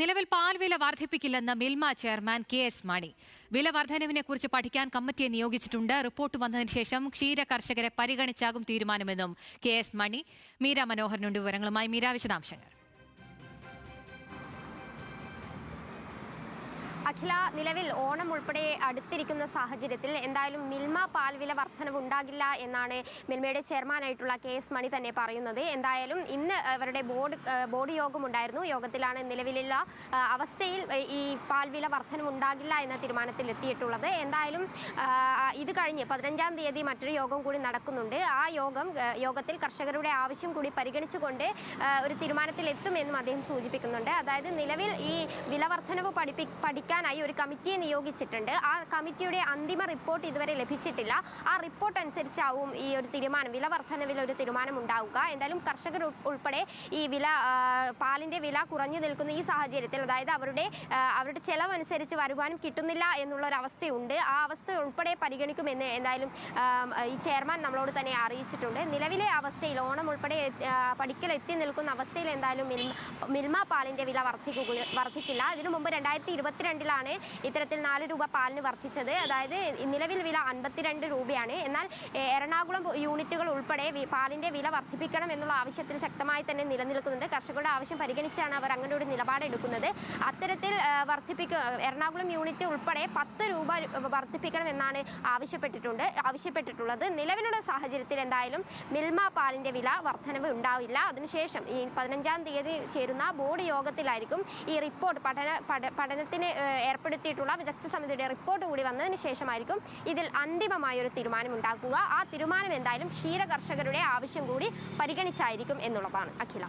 നിലവിൽ പാൽ വില വർദ്ധിപ്പിക്കില്ലെന്ന് മിൽമ ചെയർമാൻ കെ.എസ്. മണി. വില വർധനവിനെക്കുറിച്ച് പഠിക്കാൻ കമ്മിറ്റിയെ നിയോഗിച്ചിട്ടുണ്ട്. റിപ്പോർട്ട് വന്നതിന് ശേഷം ക്ഷീര കർഷകരെ പരിഗണിച്ചാകും തീരുമാനമെന്നും കെ.എസ്. മണി. മീര മനോഹരനുണ്ട് വിവരങ്ങളുമായി. മീര, വിശദാംശങ്ങൾ. അഖില, നിലവിൽ ഓണം ഉൾപ്പെടെ അടുത്തിരിക്കുന്ന സാഹചര്യത്തിൽ എന്തായാലും മിൽമ പാൽ വില വർധനവ് ഉണ്ടാകില്ല എന്നാണ് മിൽമയുടെ ചെയർമാനായിട്ടുള്ള കെ.എസ്. മണി തന്നെ പറയുന്നത്. എന്തായാലും ഇന്ന് അവരുടെ ബോർഡ് യോഗമുണ്ടായിരുന്നു. യോഗത്തിലാണ് നിലവിലുള്ള അവസ്ഥയിൽ ഈ പാൽ വില വർധനവ് ഉണ്ടാകില്ല എന്ന തീരുമാനത്തിൽ എത്തിയിട്ടുള്ളത്. എന്തായാലും ഇത് കഴിഞ്ഞ് 15-ാം തീയതി മറ്റൊരു യോഗം കൂടി നടക്കുന്നുണ്ട്. ആ യോഗത്തിൽ കർഷകരുടെ ആവശ്യം കൂടി പരിഗണിച്ചുകൊണ്ട് ഒരു തീരുമാനത്തിൽ എത്തുമെന്നും അദ്ദേഹം സൂചിപ്പിക്കുന്നുണ്ട്. അതായത് നിലവിൽ ഈ വില വർധനവ് പഠിക്കാനായി ഒരു കമ്മിറ്റിയെ നിയോഗിച്ചിട്ടുണ്ട്. ആ കമ്മിറ്റിയുടെ അന്തിമ റിപ്പോർട്ട് ഇതുവരെ ലഭിച്ചിട്ടില്ല. ആ റിപ്പോർട്ട് അനുസരിച്ചാവും ഈ ഒരു തീരുമാനം, വില വർധനവിൽ ഒരു തീരുമാനം ഉണ്ടാവുക. എന്തായാലും കർഷകർ ഉൾപ്പെടെ ഈ പാലിന്റെ വില കുറഞ്ഞു നിൽക്കുന്ന ഈ സാഹചര്യത്തിൽ, അതായത് അവരുടെ ചെലവനുസരിച്ച് വരുമാനം കിട്ടുന്നില്ല എന്നുള്ള ഒരു അവസ്ഥയുണ്ട്. ആ അവസ്ഥ ഉൾപ്പെടെ പരിഗണിക്കുമെന്ന് എന്തായാലും ഈ ചെയർമാൻ നമ്മളോട് തന്നെ അറിയിച്ചിട്ടുണ്ട്. നിലവിലെ അവസ്ഥയിൽ ഓണം ഉൾപ്പെടെ പടിക്കൽ എത്തി നിൽക്കുന്ന അവസ്ഥയിൽ എന്തായാലും മിൽമ പാലിന്റെ വില വർദ്ധിക്കില്ല. ഇതിനു മുമ്പ് 2022 ഇത്തരത്തിൽ 4 രൂപ പാലിന് വർദ്ധിച്ചത്. അതായത് നിലവിൽ വില 52 രൂപയാണ്. എന്നാൽ എറണാകുളം യൂണിറ്റുകൾ ഉൾപ്പെടെ പാലിന്റെ വില വർദ്ധിപ്പിക്കണം എന്നുള്ള ആവശ്യത്തിൽ ശക്തമായി തന്നെ നിലനിൽക്കുന്നുണ്ട്. കർഷകരുടെ ആവശ്യം പരിഗണിച്ചാണ് അവർ അങ്ങനെ ഒരു നിലപാടെടുക്കുന്നത്. അത്തരത്തിൽ എറണാകുളം യൂണിറ്റ് ഉൾപ്പെടെ 10 രൂപ വർദ്ധിപ്പിക്കണം എന്നാണ് ആവശ്യപ്പെട്ടിട്ടുള്ളത്. നിലവിലുള്ള സാഹചര്യത്തിൽ എന്തായാലും മിൽമ പാലിന്റെ വില വർധനവ് ഉണ്ടാവില്ല. അതിനുശേഷം ഈ 15-ാം തീയതി ചേരുന്ന ബോർഡ് യോഗത്തിലായിരിക്കും ഈ റിപ്പോർട്ട് പഠനത്തിന് ഏർപ്പെടുത്തിയിട്ടുള്ള വിദഗ്ധ സമിതിയുടെ റിപ്പോർട്ട് കൂടി വന്നതിന് ശേഷമായിരിക്കും ഇതിൽ അന്തിമമായൊരു തീരുമാനം ഉണ്ടാക്കുക. ആ തീരുമാനം എന്തായാലും ക്ഷീര കർഷകരുടെ ആവശ്യം കൂടി പരിഗണിച്ചായിരിക്കും എന്നുള്ളതാണ്. അഖില.